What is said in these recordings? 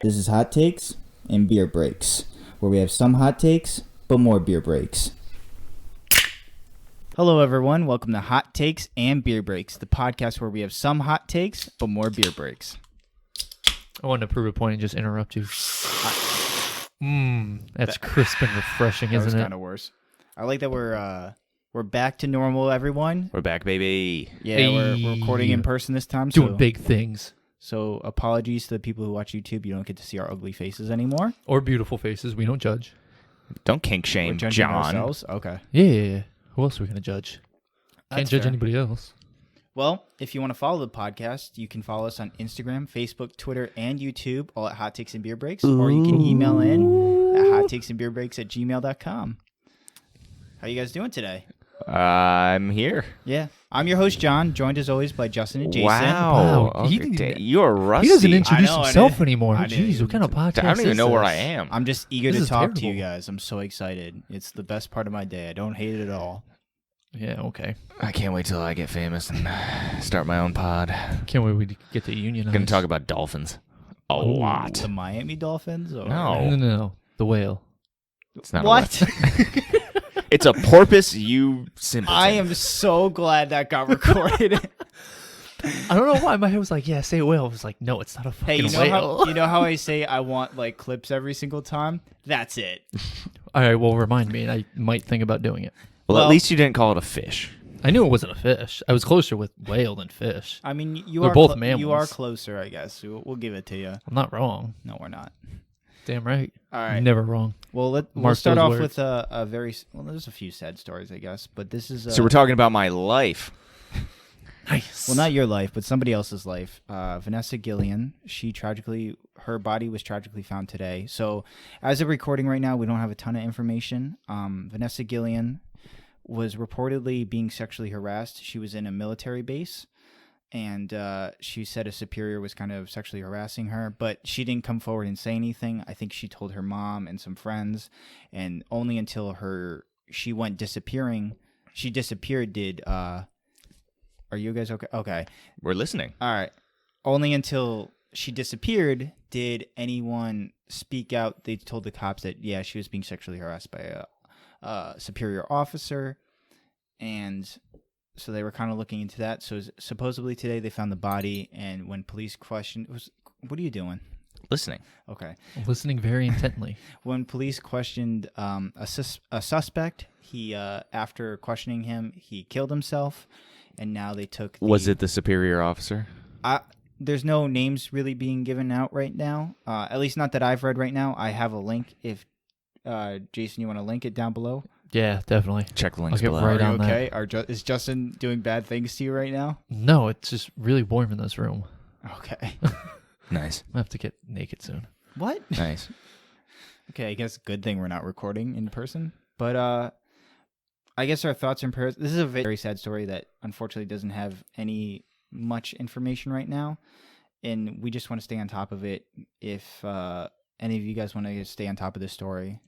This is Hot Takes and Beer Breaks, where we have some hot takes, but more beer breaks. Hello, everyone. Welcome to Hot Takes and Beer Breaks, the podcast where we have some hot takes, but more beer breaks. I wanted to prove a point and just interrupt you. That's crisp and refreshing, isn't it? That was kind of worse. I like that we're back to normal, everyone. We're back, baby. Yeah, Hey. we're recording in person this time. Doing big things. So apologies to the people who watch YouTube. You don't get to see our ugly faces anymore. Or beautiful faces. We don't judge. Don't kink shame, We're judging John. ourselves. Okay. Yeah. Who else are we going to judge? Can't That's judge fair. anybody else. Well, if you want to follow the podcast, you can follow us on Instagram, Facebook, Twitter, and YouTube, all at Hot Takes and Beer Breaks, or you can email in at hottakesandbeerbreaks@gmail.com. How you guys doing today? I'm here. Yeah. I'm your host, John, joined as always by Justin and Jason. Wow. Wow. He Okay, didn't- you're rusty. He doesn't introduce I know, I himself didn't- anymore. I didn't Jeez, what kind of podcast I don't even is know where this? I am. I'm just eager This to is talk to you terrible. guys. I'm so excited. It's the best part of my day. I don't hate it at all. Yeah, okay. I can't wait till I get famous and start my own pod. Can't wait to get to unionize. Gonna talk about dolphins a lot. The Miami Dolphins? Or... No. No. The whale. It's not What? It's a porpoise, you simpleton. I am so glad that got recorded. I don't know why my head was like, yeah, say whale. I was like, no, it's not a Hey, fucking you whale. know how I say I want like clips every single time? That's it. All right, well, remind me, and I might think about doing it. Well, Well- at least you didn't call it a fish. I knew it wasn't a fish. I was closer with whale than fish. I mean, you They're are both You are mammals. closer, I guess. We'll give it to you. I'm not wrong. No, we're not. Damn right. All right. Never wrong. Well, we'll Mark start those off words. with a very well. There's a few sad stories, I guess, but this is So we're talking about my life. Nice. well, not your life, but somebody else's life. Vanessa Gillian. Her body was tragically found today. So, as of recording right now, we don't have a ton of information. Vanessa Gillian was reportedly being sexually harassed. She was in a military base, and she said a superior was kind of sexually harassing her, but she didn't come forward and say anything. I think she told her mom and some friends, and only until she went disappearing, she disappeared. Are you guys okay? Okay. We're listening. All right. Only until she disappeared did anyone speak out. They told the cops that, yeah, she was being sexually harassed by a superior officer. And so they were kind of looking into that. So supposedly today they found the body. And when police questioned, what are you doing? Listening. Okay. I'm listening very intently. When police questioned a suspect, he after questioning him, he killed himself. And now they took. Was it the superior officer? There's no names really being given out right now. At least not that I've read right now. I have a link. If Jason, you want to link it down below? Yeah, definitely. Check the links I'll get below. right Are you on that. okay? Is Justin doing bad things to you right now? No, it's just really warm in this room. Okay. Nice. I have to get naked soon. What? Nice. Okay, I guess good thing we're not recording in person. But I guess our thoughts and prayers. This is a very sad story that unfortunately doesn't have much information right now, and we just want to stay on top of it. If any of you guys want to stay on top of this story,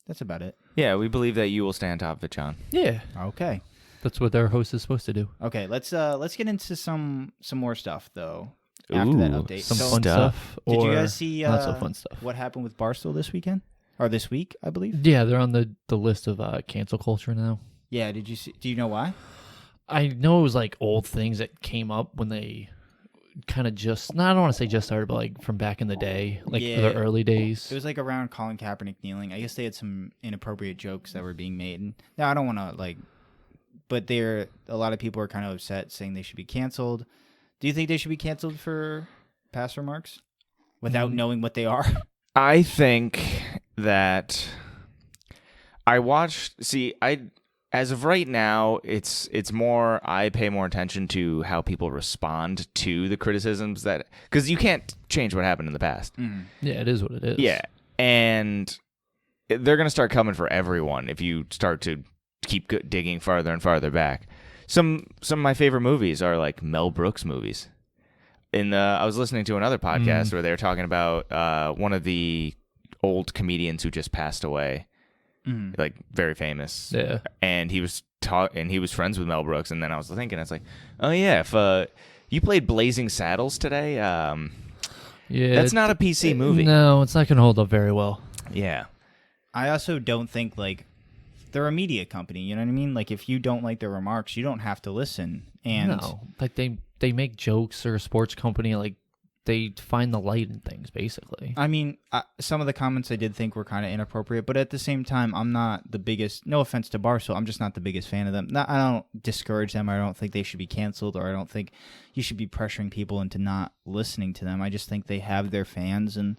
that's about it. Yeah, we believe that you will stay on top of it, John. Yeah, Okay. that's what our host is supposed to do. Okay, let's get into some more stuff though. After that Ooh, update, Some So, fun stuff. Did you or guys see not so fun stuff? what happened with Barstool this weekend or this week? I believe. Yeah, they're on the list of cancel culture now. Yeah. Did you see? Do you know why? I know it was like old things that came up when they kind of just, I don't want to say just started, but like from back in the day, like Yeah. the early days. It was like around Colin Kaepernick kneeling. I guess they had some inappropriate jokes that were being made. And now I don't want to but a lot of people are kind of upset saying they should be canceled. Do you think they should be canceled for past remarks without knowing what they are? I think that as of right now, it's more, I pay more attention to how people respond to the criticisms because you can't change what happened in the past. Yeah, it is what it is. Yeah. And they're going to start coming for everyone if you start to keep digging farther and farther back. Some of my favorite movies are like Mel Brooks movies. I was listening to another podcast where they were talking about one of the old comedians who just passed away, like very famous. Yeah. And he was friends with Mel Brooks. And then I was thinking, it's like, oh yeah, if you played Blazing Saddles today, Yeah, That's not a PC movie. No, it's not going to hold up very well. Yeah. I also don't think like they're a media company. You know what I mean? Like if you don't like their remarks, you don't have to listen. And No, like they make jokes, or a sports company, like they find the light in things, basically. I mean, some of the comments I did think were kind of inappropriate, but at the same time, I'm not the biggest. No offense to Barstool, I'm just not the biggest fan of them. I don't discourage them. I don't think they should be canceled, or I don't think you should be pressuring people into not listening to them. I just think they have their fans, and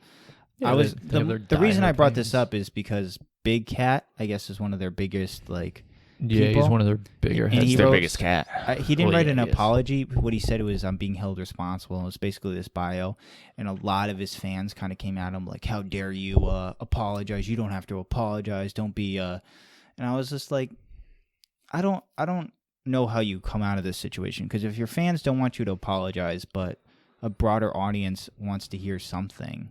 Yeah, they have their the reason I diehard brought this fans. up is because Big Cat, I guess, is one of their biggest like. Yeah, people. he's one of their bigger And heads. he It's their wrote- biggest cat. He didn't Well, write yeah, an he is. apology. What he said was, "I'm being held responsible." And it was basically this bio, and a lot of his fans kind of came at him like, "How dare you apologize? You don't have to apologize. Don't be." And I was just like, I don't know how you come out of this situation, because if your fans don't want you to apologize, but a broader audience wants to hear something.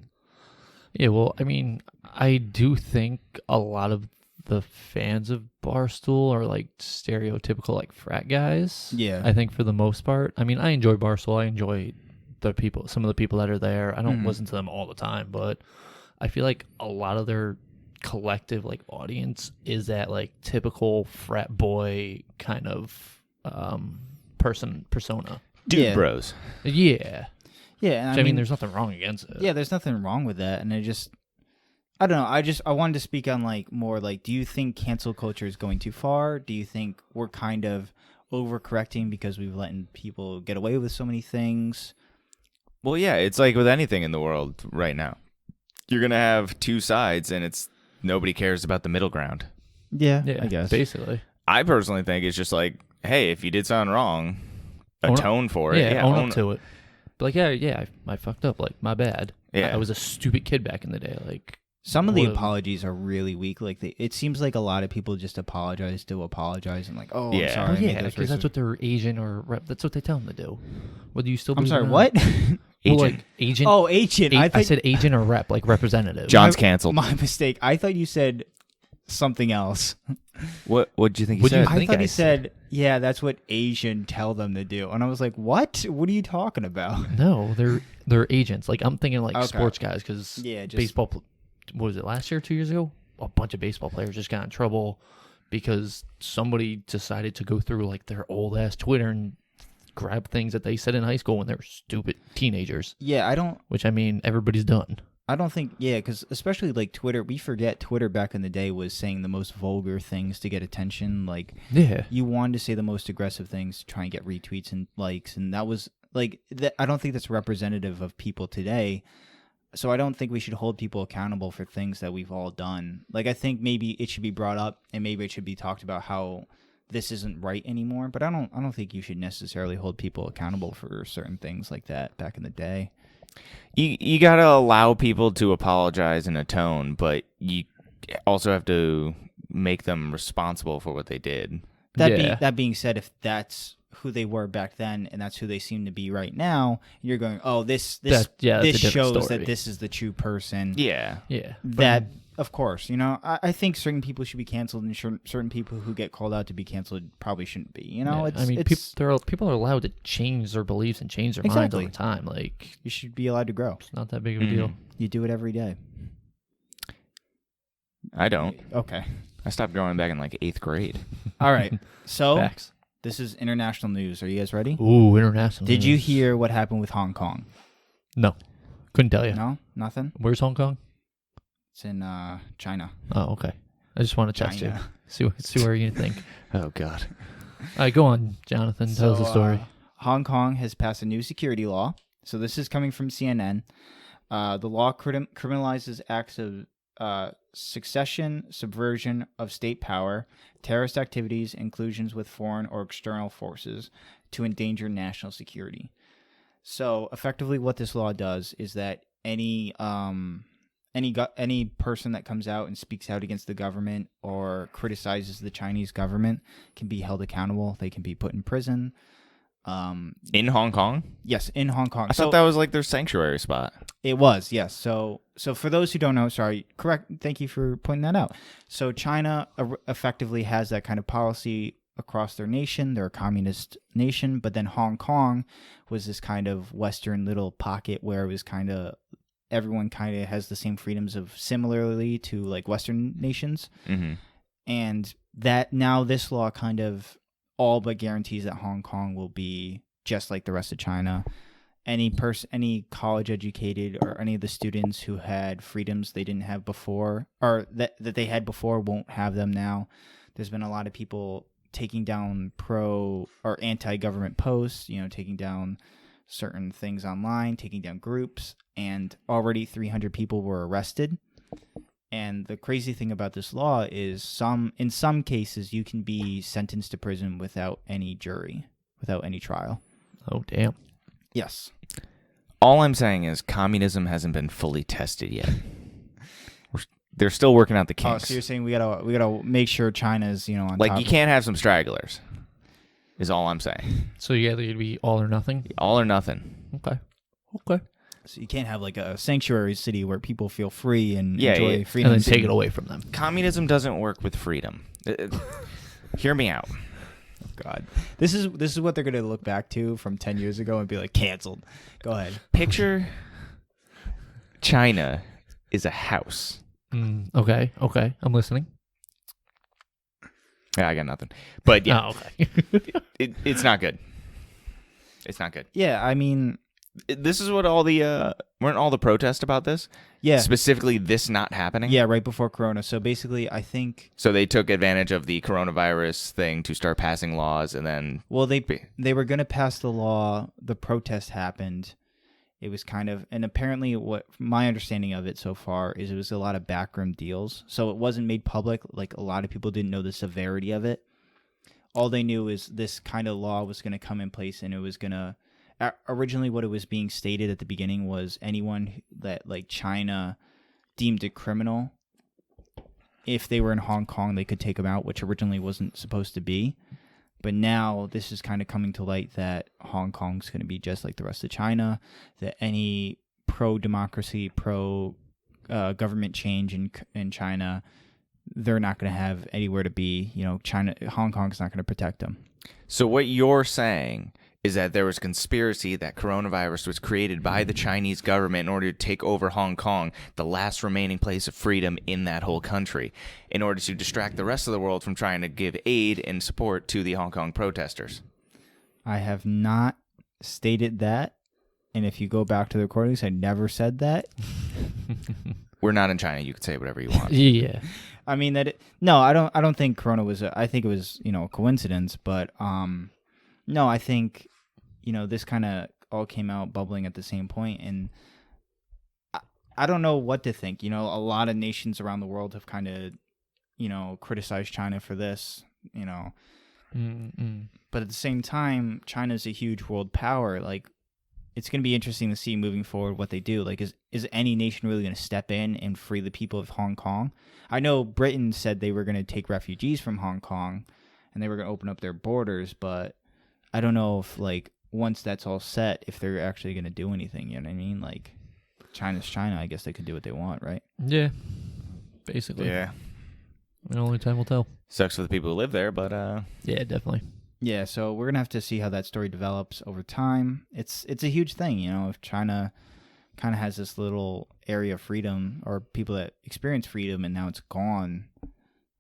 Yeah, well, I mean, I do think a lot of the fans of Barstool are like stereotypical like frat guys. Yeah. I think for the most part. I mean, I enjoy Barstool. I enjoy some of the people that are there. I don't Mhm. listen to them all the time, but I feel like a lot of their collective like audience is that like typical frat boy kind of persona. Dude Yeah. bros. Yeah. Yeah, I mean, there's nothing wrong against it. Yeah, there's nothing wrong with that, and I don't know. I wanted to speak on like more like, do you think cancel culture is going too far? Do you think we're kind of overcorrecting because we've letting people get away with so many things? Well, yeah, it's like with anything in the world right now. You're going to have two sides, and nobody cares about the middle ground. Yeah, Yeah, I guess. basically. I personally think it's just like, hey, if you did something wrong, Own up- atone for it. Yeah, own up to it. But like, I fucked up. Like, my bad. Yeah. I was a stupid kid back in the day. Like, Some of the What a- apologies are really weak. Like it seems like a lot of people just apologize to apologize and like, oh, Yeah. I'm sorry. well, I made yeah, this because that's person- what their agent or rep. That's what they tell them to do. Whether you still. I'm believe it sorry. or not. What? Well, Agent. like agent. Oh, agent. I said agent or rep, like representative. John's canceled. My mistake. I thought you said something else. What do you think he What'd you said? I think thought I he said, yeah, that's what Asian tell them to do. And I was like, what? What are you talking about? No, they're agents. Like I'm thinking like Okay. sports guys because Yeah, just baseball. What was it last year? 2 years ago? A bunch of baseball players just got in trouble because somebody decided to go through like their old ass Twitter and grab things that they said in high school when they were stupid teenagers. Yeah, Which I mean, everybody's done. I don't think, yeah, because especially like Twitter, we forget Twitter back in the day was saying the most vulgar things to get attention. Like, Yeah. you wanted to say the most aggressive things to try and get retweets and likes. And that was like, I don't think that's representative of people today. So I don't think we should hold people accountable for things that we've all done. Like, I think maybe it should be brought up and maybe it should be talked about how this isn't right anymore. But I don't think you should necessarily hold people accountable for certain things like that back in the day. You got to allow people to apologize and atone, but you also have to make them responsible for what they did. That being said, if that's who they were back then and that's who they seem to be right now, you're going, oh, this that's a different shows story. that this is the true person. Yeah. Yeah. That, of course, you know, I think certain people should be canceled and certain people who get called out to be canceled probably shouldn't be. You know, I mean, people are allowed to change their beliefs and change their minds all Exactly. the time. Like, you should be allowed to grow. it's not that big of a deal. You do it every day. I don't. Okay. I stopped growing back in like 8th grade. All right. So Facts. this is international news. Are you guys ready? Ooh, international. Did you news. hear what happened with Hong Kong? No. Couldn't tell you. No, nothing. Where's Hong Kong? It's in China. Oh, okay. I just want to test China. you. See where you think. Oh, God. All right, go on, Jonathan. Tell us the story. Hong Kong has passed a new security law. So this is coming from CNN. The law criminalizes acts of succession, subversion of state power, terrorist activities, inclusions with foreign or external forces to endanger national security. So effectively what this law does is that any person that comes out and speaks out against the government or criticizes the Chinese government can be held accountable. They can be put in prison. In Hong Kong? Yes, in Hong Kong. I thought that was like their sanctuary spot. It was, yes. So for those who don't know, correct. Thank you for pointing that out. So China effectively has that kind of policy across their nation. They're a communist nation, but then Hong Kong was this kind of Western little pocket where it was kind of everyone kind of has the same freedoms of similarly to like Western nations. Mm-hmm. And that now this law kind of all but guarantees that Hong Kong will be just like the rest of China. Any college educated or any of the students who had freedoms they didn't have before, or that they had before, won't have them now. There's been a lot of people taking down pro or anti-government posts, taking down certain things online, taking down groups, and already 300 people were arrested. And the crazy thing about this law is in some cases you can be sentenced to prison without any jury, without any trial. Oh, damn. Yes. All I'm saying is communism hasn't been fully tested yet. They're still working out the Oh, kinks. so you're saying we gotta make sure China's on Like, top you can't have some stragglers, is all I'm saying. So you either be all or nothing? All or nothing. Okay. So you can't have like a sanctuary city where people feel free and Yeah, enjoy yeah. freedom. And then take it away from them. Communism doesn't work with freedom. Hear me out. God, this is what they're gonna look back to from 10 years ago and be like canceled. Go ahead. Picture China is a house. Okay. I'm listening. Yeah, I got nothing. But yeah, Oh, okay. it's not good. It's not good. Yeah, I mean, This is what weren't all the protests about this? yeah, Specifically this not happening? yeah, right before Corona. So basically, I think. So they took advantage of the coronavirus thing to start passing laws, and then Well, they were gonna pass the law. The protest happened. It was kind of, and apparently, what my understanding of it so far is, it was a lot of backroom deals. So it wasn't made public. Like, a lot of people didn't know the severity of it. All they knew is this kind of law was going to come in place, and it was going to. Originally, what it was being stated at the beginning was anyone that like China deemed a criminal, if they were in Hong Kong, they could take them out, which originally wasn't supposed to be. But now this is kind of coming to light that Hong Kong's going to be just like the rest of China, that any pro-democracy, pro-government change in China, they're not going to have anywhere to be. Hong Kong's not going to protect them. So what you're saying is that there was conspiracy that coronavirus was created by the Chinese government in order to take over Hong Kong, the last remaining place of freedom in that whole country, in order to distract the rest of the world from trying to give aid and support to the Hong Kong protesters. I have not stated that, and if you go back to the recordings, I never said that. We're not in China. You can say whatever you want. Yeah. I mean I don't think Corona was. I think it was a coincidence, but no, I think this kind of all came out bubbling at the same point, and I don't know what to think. A lot of nations around the world have kind of criticized China for this. But at the same time, China's a huge world power. Like, it's going to be interesting to see moving forward what they do. Like, is any nation really going to step in and free the people of Hong Kong? I know Britain said they were going to take refugees from Hong Kong and they were going to open up their borders, but I don't know if, like, once that's all set, if they're actually going to do anything, you know what I mean? Like, China's China. I guess they could do what they want, right? Yeah. Basically. Yeah. Only time will tell. Sucks for the people who live there, but Yeah, definitely. Yeah, so we're going to have to see how that story develops over time. It's a huge thing, if China kind of has this little area of freedom, or people that experience freedom, and now it's gone.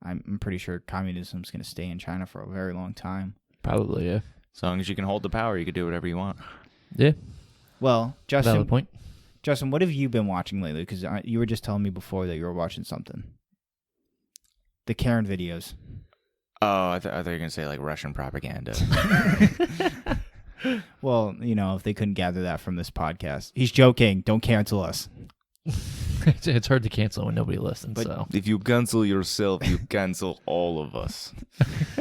I'm pretty sure communism's going to stay in China for a very long time. Probably, yeah. as long as you can hold the power, you can do whatever you want. Yeah. Well, Valid Justin, point. what have you been watching lately? Because you were just telling me before that you were watching something. The Karen videos. Oh, I thought you were going to say, like, Russian propaganda. Well, if they couldn't gather that from this podcast. He's joking. Don't cancel us. It's hard to cancel when nobody listens. But- So If you cancel yourself, you cancel all of us.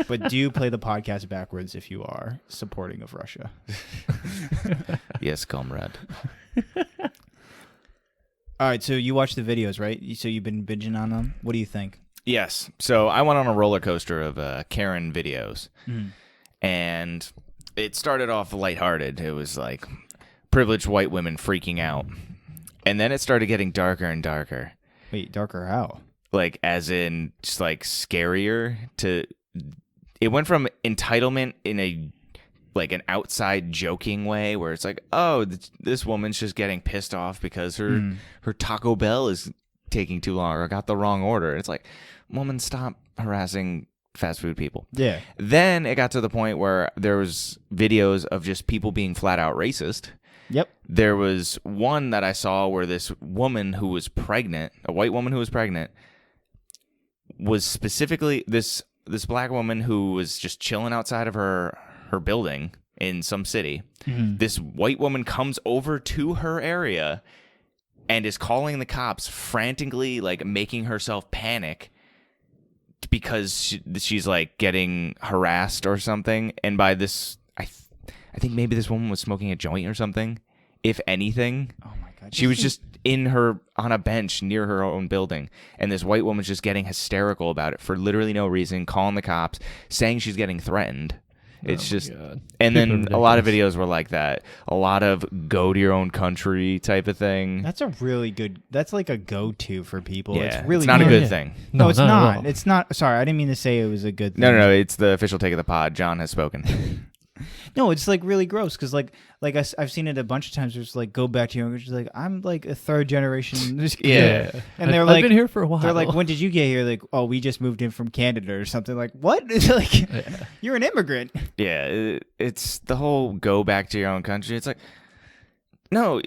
But do you play the podcast backwards if you are supporting of Russia? Yes, comrade. All right, so you watch the videos, right? So you've been binging on them. What do you think? Yes. So I went on a roller coaster of Karen videos, Mm. and it started off lighthearted. It was like privileged white women freaking out, and then it started getting darker and darker. Wait, darker how? Like, as in, just like scarier to. It went from entitlement in a like an outside joking way where it's like, oh, this woman's just getting pissed off because her Taco Bell is taking too long or got the wrong order. It's like, woman, stop harassing fast food people. Yeah. Then it got to the point where there was videos of just people being flat out racist. Yep. There was one that I saw where this woman who was pregnant, a white woman who was pregnant, was specifically this black woman who was just chilling outside of her building in some city. Mm-hmm. This white woman comes over to her area and is calling the cops, frantically like making herself panic because she's like getting harassed or something. And by this, I think maybe this woman was smoking a joint or something. If anything, Oh my god. she was just on a bench near her own building, and this white woman's just getting hysterical about it for literally no reason, calling the cops, saying she's getting threatened. It's just, God. and People then are a lot of ridiculous. videos were like that. A lot of go to your own country type of thing. That's a really good. That's like a go-to for people. Yeah, it's really not a good. good Yeah. thing. No, it's at not. all. It's not. Sorry, I didn't mean to say it was a good thing. No, it's the official take of the pod. John has spoken. No, it's like really gross because like I've seen it a bunch of times. Where it's like, go back to your language. Like, I'm like a third generation. Yeah. And they're I've like, been here for a while. they're like, when did you get here? Like, oh, we just moved in from Canada or something. Like, what? It's like, Yeah. you're an immigrant. Yeah, it's the whole go back to your own country. It's like, no,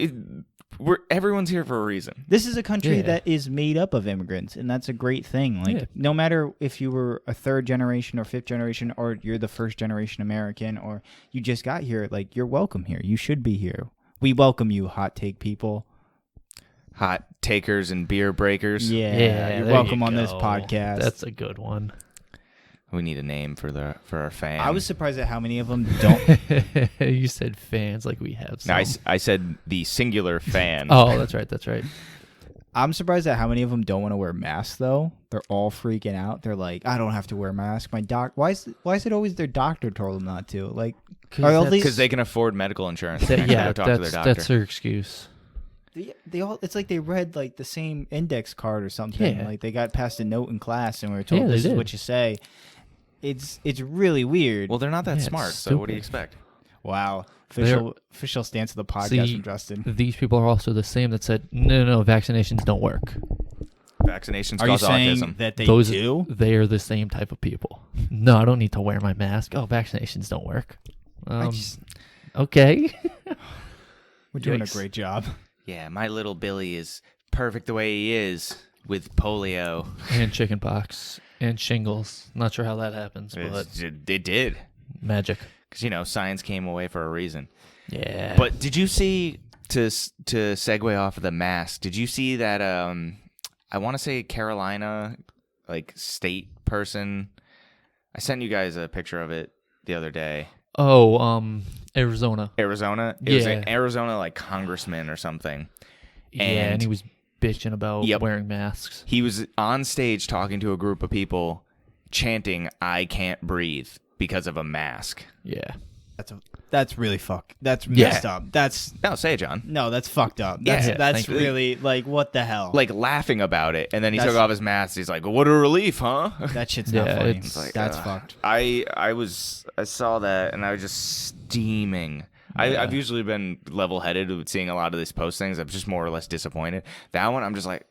everyone's here for a reason. This is a country Yeah. that is made up of immigrants, and that's a great thing. Like, Yeah. no matter if you were a third generation or fifth generation, or you're the first generation American, or you just got here, like, you're welcome here. You should be here. We welcome you, hot take people. Hot takers and beer breakers. Yeah, Yeah, you're there welcome you on this go. podcast. That's a good one. We need a name for our fans. I was surprised at how many of them don't. You said fans like we have No, some. I said the singular fan. Oh, that's right. That's right. I'm surprised at how many of them don't want to wear masks, though. They're all freaking out. They're like, I don't have to wear a mask. My Why is it always their doctor told them not to? Like, are all these? Because they can afford medical insurance. They Yeah, go talk to their doctor. that's their excuse. They all. It's like they read like the same index card or something. Yeah. Like they got passed a note in class and we were told Yeah, they this is did. what you say. It's really weird. Well, they're not that Yeah, it's smart, so what do you stupid. expect? Wow. They're- Official stance of the podcast See, from Justin. These people are also the same that said, no, vaccinations don't work. Vaccinations Are you cause saying autism. that they Those do? They are the same type of people. No, I don't need to wear my mask. Oh, vaccinations don't work. Okay. We're doing a Yikes. great job. Yeah, my little Billy is perfect the way he is with polio. And chickenpox and shingles. Not sure how that happens, but It did. magic. Because, science came away for a reason. Yeah. But did you see, to segue off of the mask, did you see that, I want to say Carolina, like, state person, I sent you guys a picture of it the other day. Arizona. Arizona? It was Yeah. an Arizona, like, congressman or something. Yeah, And- and he was bitching about Yep. wearing masks. He was on stage talking to a group of people chanting, "I can't breathe," because of a mask. Yeah. That's really That's Yeah. messed up. That's Say it, John. no, that's fucked up. Yeah, That's thank you. really like what the hell? Like, laughing about it, and then he took That's- off his mask. He's like, "What a relief, huh?" that shit's not Yeah, funny. it's like, That's fucked. I saw that and I was just steaming. Yeah. I've usually been level-headed with seeing a lot of these post things. I'm just more or less disappointed. That one, I'm just like,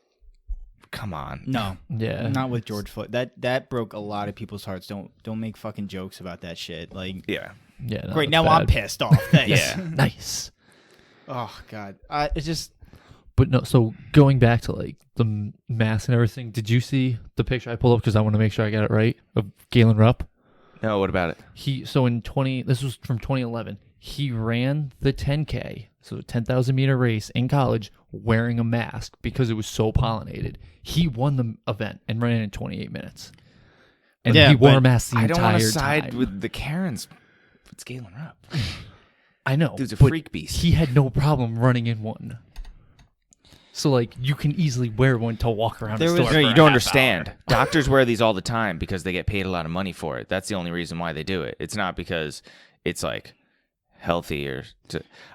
come on. No, Yeah. not with George Floyd. That broke a lot of people's hearts. Don't make fucking jokes about that shit. Like, Yeah. Yeah. No, great. it's Now I'm bad. pissed off. Thanks. Yeah. Nice. Oh god. It's just But no, so going back to like the mask and everything, did you see the picture I pulled up because I want to make sure I got it right of Galen Rupp? No, what about it? This was from 2011. He ran the 10K, so a 10,000 meter race in college wearing a mask because it was so pollinated. He won the event and ran it in 28 minutes. And Yeah, he wore a but mask the I don't entire want to side time. with the Karens. It's Galen Rupp. I know. Dude's a but freak beast. He had no problem running in one. So like you can easily wear one to walk around There a was- store. No, for you a don't half understand. hour. Doctors wear these all the time because they get paid a lot of money for it. That's the only reason why they do it. It's not because it's like healthy or.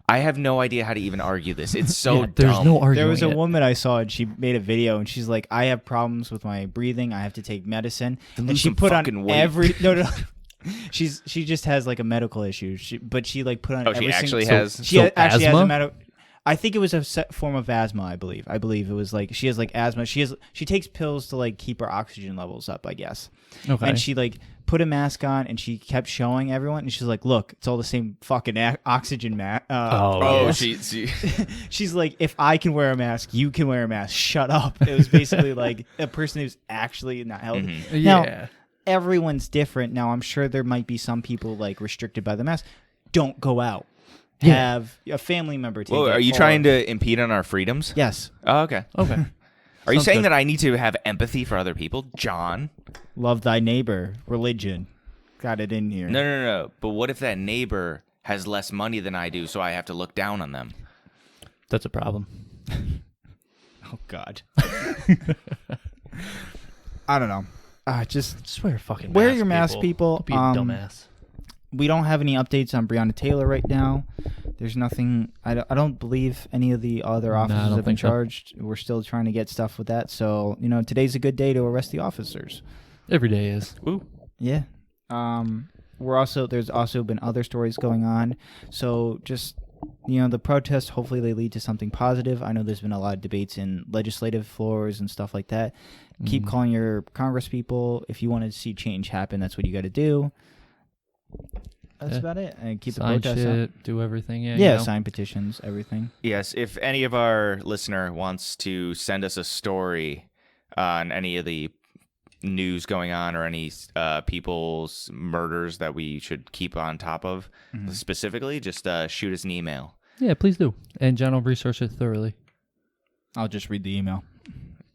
I have no idea how to even argue this. It's so Yeah, there's dumb. no arguing. there was a it. woman I saw and she made a video and she's like, I have problems with my breathing. I have to take medicine. Then And lose she some put on fucking weight. every no. She just has like a medical issue. But she like put on. Oh, she every actually single, has. She actually has asthma? a medical. I think it was a form of asthma. I believe it was like she has like asthma. She takes pills to like keep her oxygen levels up, I guess. Okay. And she like put a mask on, and she kept showing everyone, and she's like, "Look, it's all the same fucking oxygen mask." Oh, yeah. she She's like, "If I can wear a mask, you can wear a mask. Shut up." It was basically like a person who's actually not healthy. Mhm. Now, everyone's different. Now, I'm sure there might be some people like restricted by the mask. Don't go out. Yeah. Have a family member take Whoa, it. are you or- trying to impede on our freedoms? Yes. Oh, okay. Okay. Are you Sounds saying good. that I need to have empathy for other people, John? Love thy neighbor. Religion. Got it in here. No. But what if that neighbor has less money than I do, so I have to look down on them? That's a problem. Oh, God. I don't know. Just wear a fucking wear mask, your mask, people. Don't be a dumbass. We don't have any updates on Breonna Taylor right now. There's nothing. I don't believe any of the other I officers don't have been think so. charged. We're still trying to get stuff with that. So today's a good day to arrest the officers. Every day is. Woo. Yeah. There's also been other stories going on. So just the protests. Hopefully they lead to something positive. I know there's been a lot of debates in legislative floors and stuff like that. Keep calling your Congress people. If you want to see change happen, that's what you got to do. That's about it. And keep Sign the protests up. shit, do everything. Yeah. Yeah, sign petitions, everything. Yes, if any of our listener wants to send us a story on any of the news going on or any people's murders that we should keep on top of specifically, just shoot us an email. Yeah, please do. And John will research it thoroughly. I'll just read the email.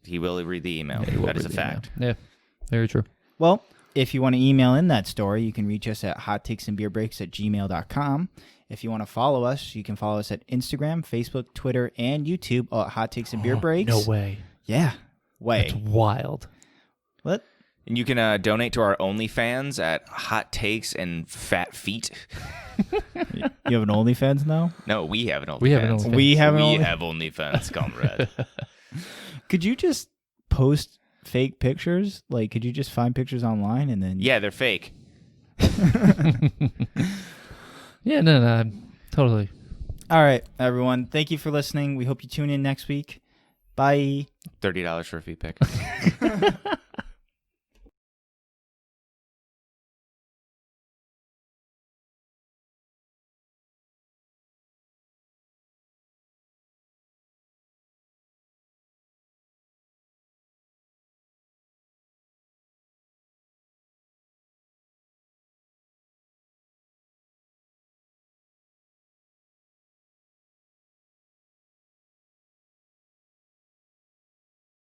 He will read the email. Yeah, he will That is a read the email. fact. Yeah, very true. Well, if you want to email in that story, you can reach us at hottakesandbeerbreaks@gmail.com. If you want to follow us, you can follow us at Instagram, Facebook, Twitter, and YouTube at Hot Takes and Beer Breaks. No way. Yeah. That's Way. wild. What? And you can donate to our OnlyFans at Hot Takes and Fat Feet. You have an OnlyFans now? No, we have an OnlyFans. We have an OnlyFans. We have an We Only- have OnlyFans, comrade. Could you just post fake pictures? Like, could you just find pictures online and then... Yeah, they're fake. Yeah, no, totally. All right, everyone. Thank you for listening. We hope you tune in next week. Bye. $30 for a feet pick.